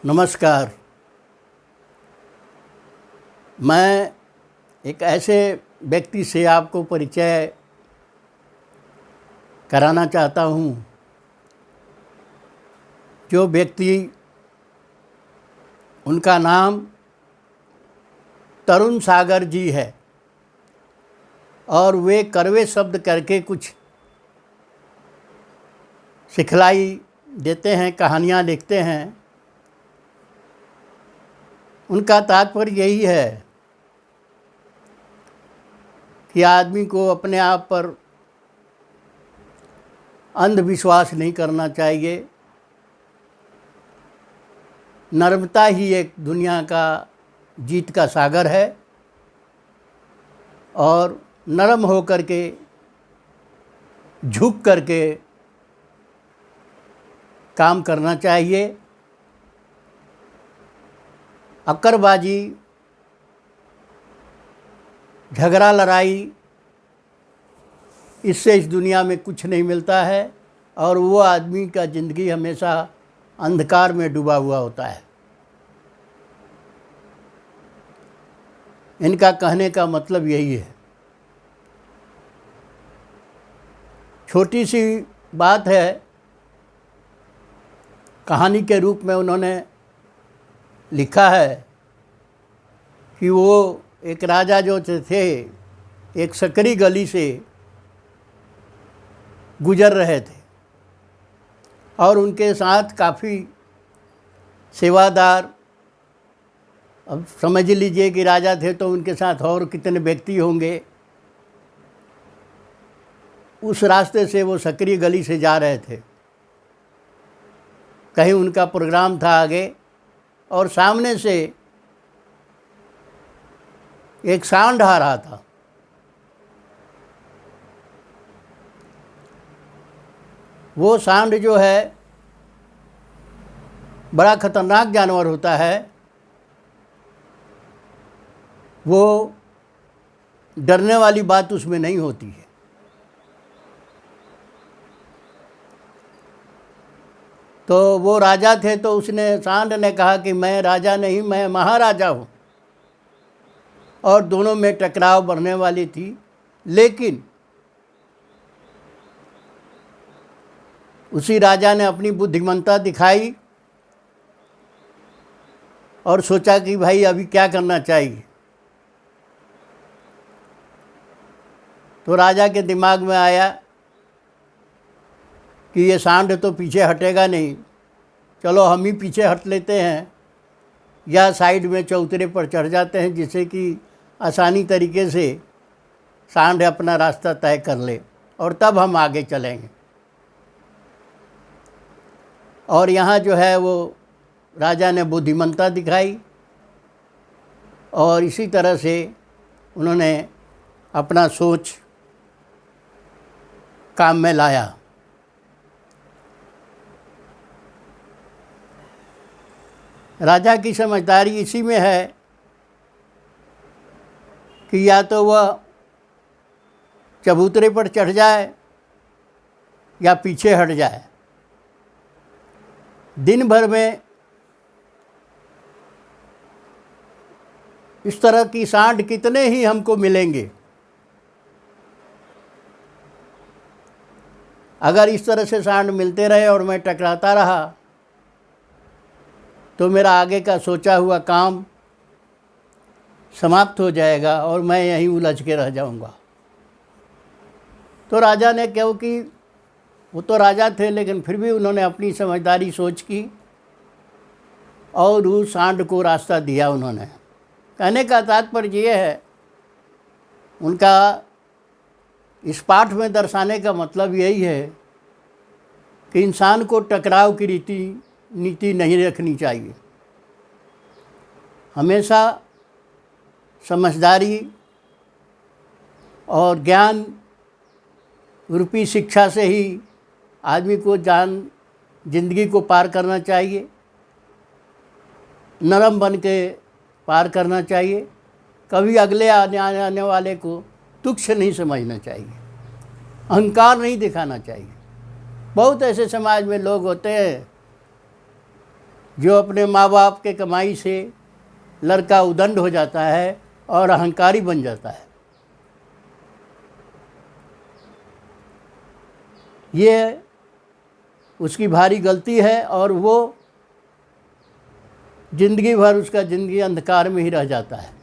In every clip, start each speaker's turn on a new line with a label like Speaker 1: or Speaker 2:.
Speaker 1: नमस्कार। मैं एक ऐसे व्यक्ति से आपको परिचय कराना चाहता हूँ जो व्यक्ति, उनका नाम तरुण सागर जी है और वे कड़वे शब्द करके कुछ सिखलाई देते हैं, कहानियाँ लिखते हैं। उनका तात्पर्य यही है कि आदमी को अपने आप पर अंधविश्वास नहीं करना चाहिए। नर्मता ही एक दुनिया का जीत का सागर है और नरम होकर के, झुक करके काम करना चाहिए। अक्करबाजी, झगड़ा, लड़ाई, इससे इस दुनिया में कुछ नहीं मिलता है और वो आदमी का ज़िंदगी हमेशा अंधकार में डूबा हुआ होता है। इनका कहने का मतलब यही है। छोटी सी बात है, कहानी के रूप में उन्होंने लिखा है कि वो एक राजा जो थे, एक सकरी गली से गुजर रहे थे और उनके साथ काफ़ी सेवादार, अब समझ लीजिए कि राजा थे तो उनके साथ और कितने व्यक्ति होंगे। उस रास्ते से वो सकरी गली से जा रहे थे, कहीं उनका प्रोग्राम था आगे, और सामने से एक सांड आ रहा था। वो सांड जो है बड़ा खतरनाक जानवर होता है। वो डरने वाली बात उसमें नहीं होती है। तो वो राजा थे तो उसने, सांड ने कहा कि मैं राजा नहीं, मैं महाराजा हूँ, और दोनों में टकराव बढ़ने वाली थी। लेकिन उसी राजा ने अपनी बुद्धिमत्ता दिखाई और सोचा कि भाई अभी क्या करना चाहिए। तो राजा के दिमाग में आया कि ये सांड तो पीछे हटेगा नहीं, चलो हम ही पीछे हट लेते हैं या साइड में चौतरे पर चढ़ जाते हैं, जिससे कि आसानी तरीके से सांड अपना रास्ता तय कर ले और तब हम आगे चलेंगे। और यहाँ जो है वो राजा ने बुद्धिमत्ता दिखाई और इसी तरह से उन्होंने अपना सोच काम में लाया। राजा की समझदारी इसी में है कि या तो वह चबूतरे पर चढ़ जाए या पीछे हट जाए। दिन भर में इस तरह की सांड कितने ही हमको मिलेंगे। अगर इस तरह से सांड मिलते रहे और मैं टकराता रहा तो मेरा आगे का सोचा हुआ काम समाप्त हो जाएगा और मैं यहीं उलझ के रह जाऊंगा। तो राजा ने, क्योंकि वो तो राजा थे लेकिन फिर भी उन्होंने अपनी समझदारी सोच की और उस सांड को रास्ता दिया उन्होंने। कहने का तात्पर्य ये है, उनका इस पाठ में दर्शाने का मतलब यही है कि इंसान को टकराव की नीति नहीं रखनी चाहिए। हमेशा समझदारी और ज्ञान रूपी शिक्षा से ही आदमी को जिंदगी को पार करना चाहिए। नरम बन के पार करना चाहिए। कभी अगले आने वाले को तुच्छ नहीं समझना चाहिए, अहंकार नहीं दिखाना चाहिए। बहुत ऐसे समाज में लोग होते हैं जो अपने माँ बाप के कमाई से लड़का उदंड हो जाता है और अहंकारी बन जाता है, ये उसकी भारी गलती है और वो जिंदगी भर उसका ज़िंदगी अंधकार में ही रह जाता है।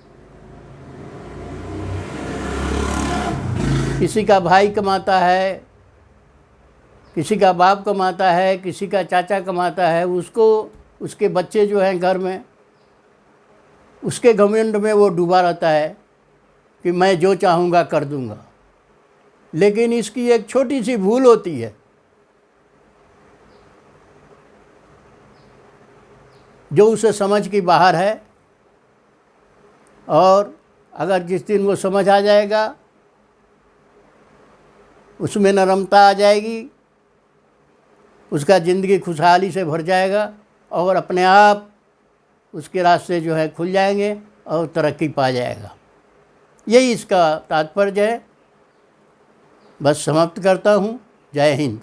Speaker 1: किसी का भाई कमाता है, किसी का बाप कमाता है, किसी का चाचा कमाता है, उसको उसके बच्चे जो हैं घर में, उसके घमंड में वो डूबा रहता है कि मैं जो चाहूँगा कर दूँगा। लेकिन इसकी एक छोटी सी भूल होती है, जो उसे समझ की बाहर है, और अगर जिस दिन वो समझ आ जाएगा, उसमें नरमता आ जाएगी, उसका ज़िंदगी खुशहाली से भर जाएगा और अपने आप उसके रास्ते जो है खुल जाएंगे और तरक्की पा जाएगा। यही इसका तात्पर्य है। बस समाप्त करता हूँ। जय हिंद।